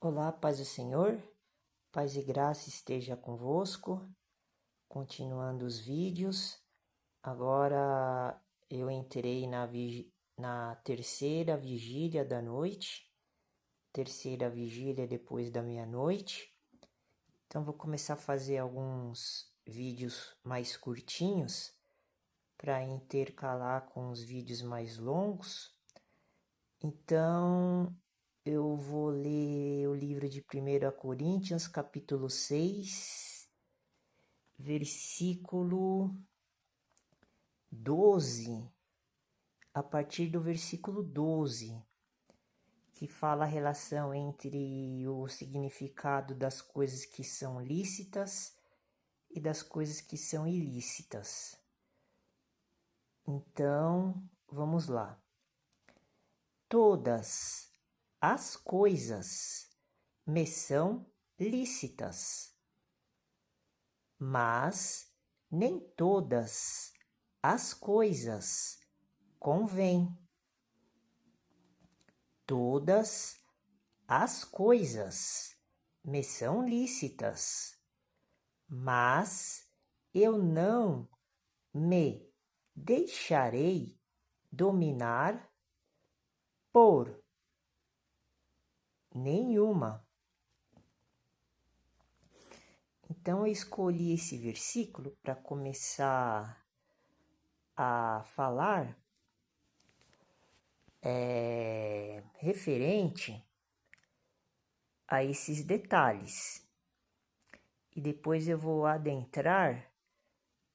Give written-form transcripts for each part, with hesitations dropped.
Olá, paz do Senhor, paz e graça esteja convosco. Continuando os vídeos, agora eu entrei na terceira vigília da noite, terceira vigília depois da meia-noite. Então vou começar a fazer alguns vídeos mais curtinhos para intercalar com os vídeos mais longos. Então eu vou ler o livro de 1 Coríntios, capítulo 6, versículo 12, a partir do versículo 12, que fala a relação entre o significado das coisas que são lícitas e das coisas que são ilícitas. Então, vamos lá. Todas as coisas me são lícitas, mas nem todas as coisas convêm. Todas as coisas me são lícitas, mas eu não me deixarei dominar por nenhuma. Então eu escolhi esse versículo para começar a falar referente a esses detalhes. E depois eu vou adentrar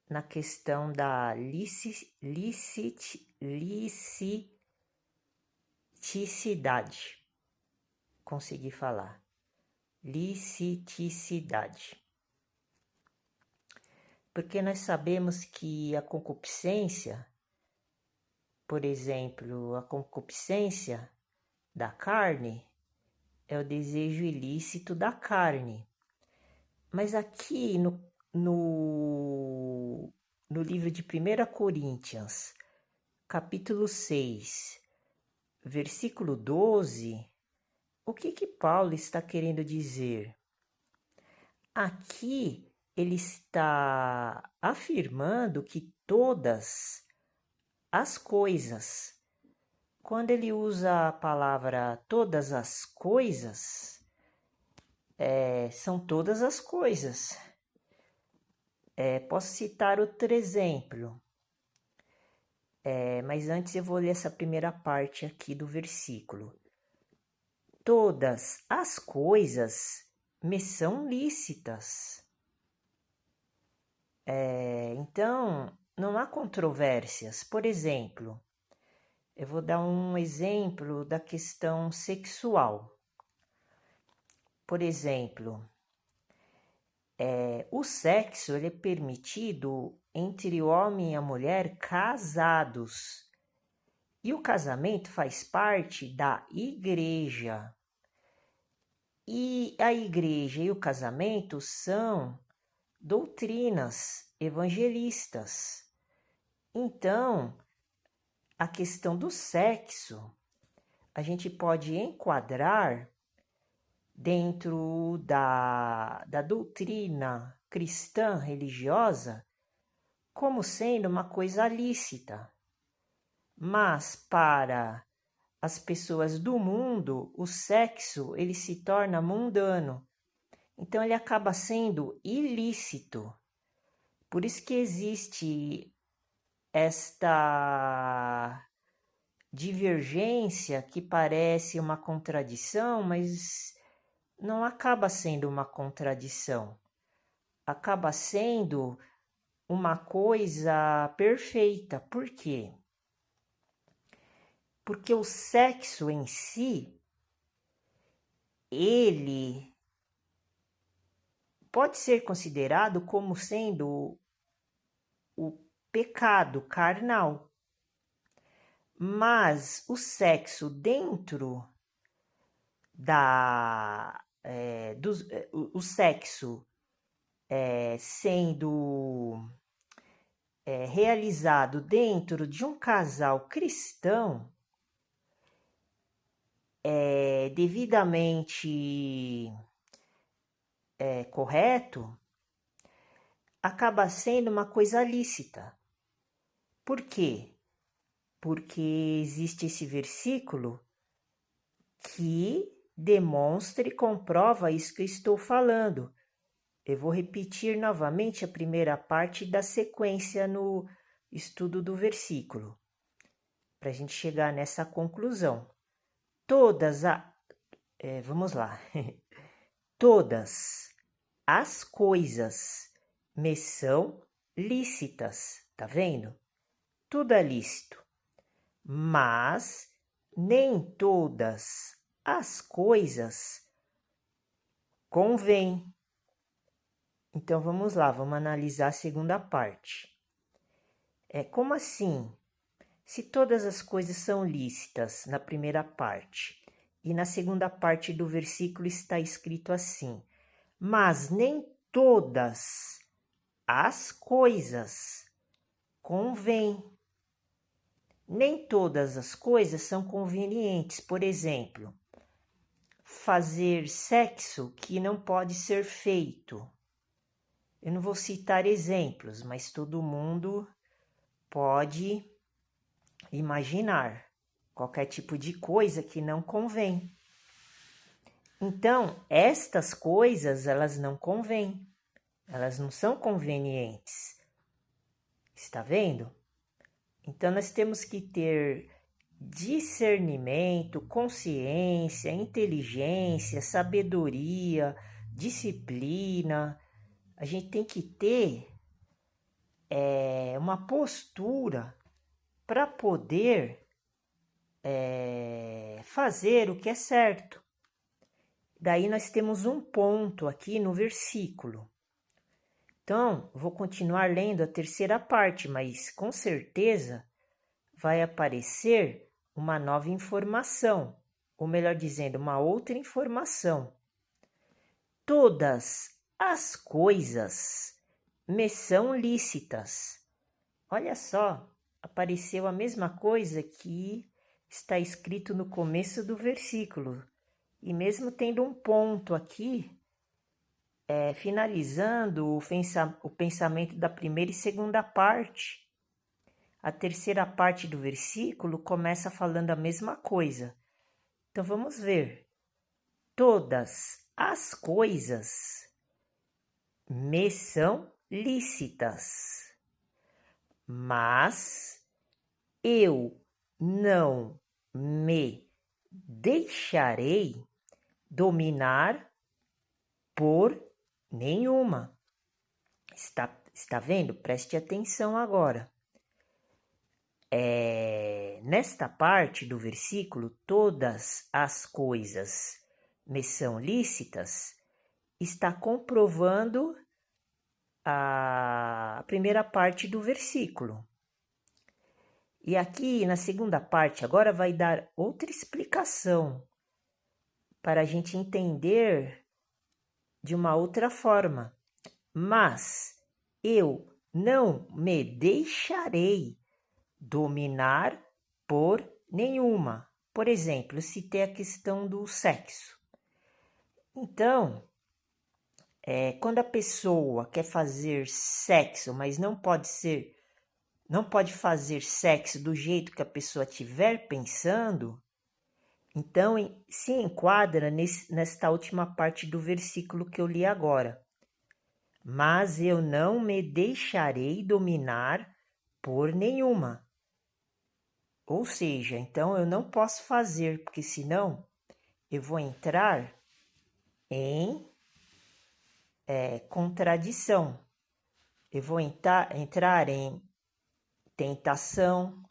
na questão da liciticidade. Consegui falar. Liciticidade. Porque nós sabemos que a concupiscência, por exemplo, a concupiscência da carne é o desejo ilícito da carne. Mas aqui no livro de 1 Coríntios, capítulo 6, versículo 12, o que Paulo está querendo dizer? Aqui ele está afirmando que todas as coisas, quando ele usa a palavra todas as coisas, são todas as coisas. Posso citar outro exemplo, mas antes eu vou ler essa primeira parte aqui do versículo. Todas as coisas me são lícitas. Então, não há controvérsias. Por exemplo, eu vou dar um exemplo da questão sexual. Por exemplo, o sexo ele é permitido entre o homem e a mulher casados. E o casamento faz parte da igreja. E a igreja e o casamento são doutrinas evangelistas. Então, a questão do sexo, a gente pode enquadrar dentro da doutrina cristã religiosa como sendo uma coisa lícita. Mas para as pessoas do mundo, o sexo ele se torna mundano. Então ele acaba sendo ilícito. Por isso que existe esta divergência que parece uma contradição, mas não acaba sendo uma contradição. Acaba sendo uma coisa perfeita. Por quê? Porque o sexo em si, ele pode ser considerado como sendo o pecado carnal. Mas o sexo dentro o sexo sendo realizado dentro de um casal cristão, devidamente correto, acaba sendo uma coisa lícita. Por quê? Porque existe esse versículo que demonstra e comprova isso que eu estou falando. Eu vou repetir novamente a primeira parte da sequência no estudo do versículo, para a gente chegar nessa conclusão. Vamos lá. Todas as coisas me são lícitas, tá vendo? Tudo é lícito, mas nem todas as coisas convêm. Então vamos lá, vamos analisar a segunda parte. Como assim? Se todas as coisas são lícitas na primeira parte, e na segunda parte do versículo está escrito assim: mas nem todas as coisas convêm. Nem todas as coisas são convenientes. Por exemplo, fazer sexo que não pode ser feito. Eu não vou citar exemplos, mas todo mundo pode imaginar qualquer tipo de coisa que não convém. Então, estas coisas, elas não convêm. Elas não são convenientes. Está vendo? Então, nós temos que ter discernimento, consciência, inteligência, sabedoria, disciplina. A gente tem que ter uma postura para poder fazer o que é certo. Daí nós temos um ponto aqui no versículo. Então, vou continuar lendo a terceira parte, mas com certeza vai aparecer uma nova informação, ou melhor dizendo, uma outra informação. Todas as coisas me são lícitas. Olha só, apareceu a mesma coisa que está escrito no começo do versículo. E mesmo tendo um ponto aqui, finalizando o pensamento da primeira e segunda parte, a terceira parte do versículo começa falando a mesma coisa. Então vamos ver. Todas as coisas me são lícitas, mas eu não me deixarei dominar por nenhuma. Está vendo? Preste atenção agora. Nesta parte do versículo, todas as coisas me são lícitas, está comprovando a primeira parte do versículo. E aqui na segunda parte, agora vai dar outra explicação para a gente entender de uma outra forma. Mas eu não me deixarei dominar por nenhuma. Por exemplo, citei a questão do sexo. Então, quando a pessoa quer fazer sexo, mas não pode fazer sexo do jeito que a pessoa estiver pensando, então se enquadra nesta última parte do versículo que eu li agora. Mas eu não me deixarei dominar por nenhuma. Ou seja, então eu não posso fazer, porque senão eu vou entrar em contradição. Eu vou entrar em tentação,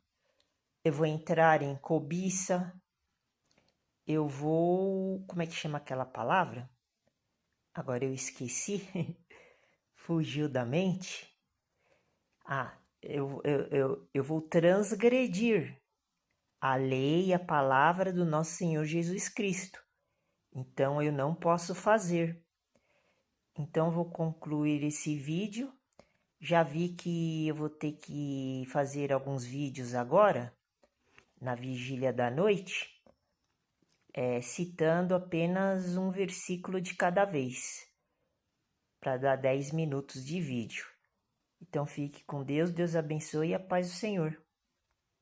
eu vou entrar em cobiça, eu vou... Como é que chama aquela palavra? Agora eu esqueci, fugiu da mente. Eu vou transgredir a lei e a palavra do nosso Senhor Jesus Cristo. Então eu não posso fazer. Então vou concluir esse vídeo. Já vi que eu vou ter que fazer alguns vídeos agora, na vigília da noite, citando apenas um versículo de cada vez, para dar 10 minutos de vídeo. Então fique com Deus, Deus abençoe e a paz do Senhor.